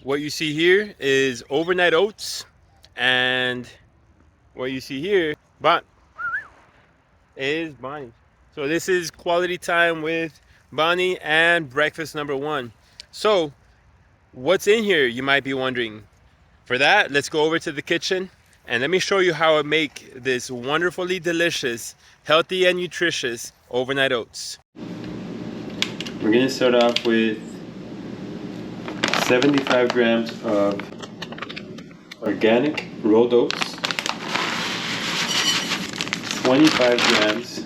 What you see here is overnight oats, and what you see here, but is Bonnie. So this is quality time with Bonnie and breakfast number one. So what's in here, you might be wondering. For that, let's go over to the kitchen and let me show you how I make this wonderfully delicious, healthy and nutritious overnight oats. We're gonna start off with 75 grams of organic rolled oats, 25 grams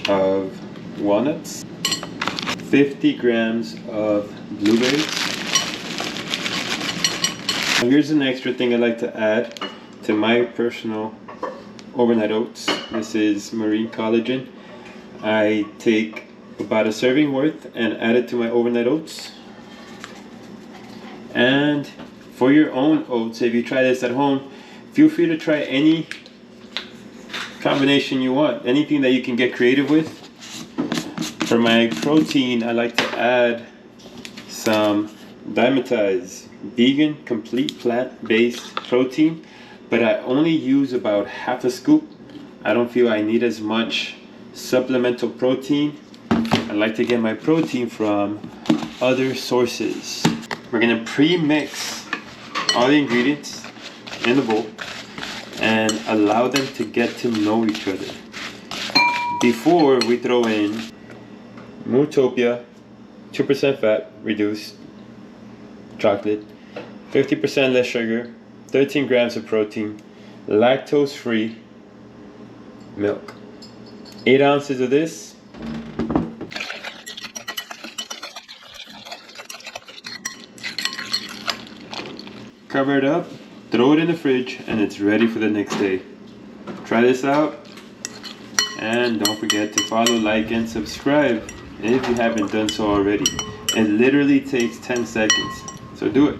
of walnuts, 50 grams of blueberries. Now here's an extra thing I like to add to my personal overnight oats. This is marine collagen. I take about a serving worth and add it to my overnight oats. And for your own oats, if you try this at home, feel free to try any combination you want, anything that you can get creative with. For my protein, I like to add some Dimetized vegan complete plant-based protein, but I only use about half a scoop. I don't feel I need as much supplemental protein. I like to get my protein from other sources. We're gonna pre-mix all the ingredients in the bowl and allow them to get to know each other before we throw in Mootopia 2% fat reduced chocolate, 50% less sugar, 13 grams of protein, lactose free milk, 8 ounces of this. Cover it up, throw it in the fridge, and it's ready for the next day. Try this out, and don't forget to follow, like, and subscribe if you haven't done so already. It literally takes 10 seconds, so do it.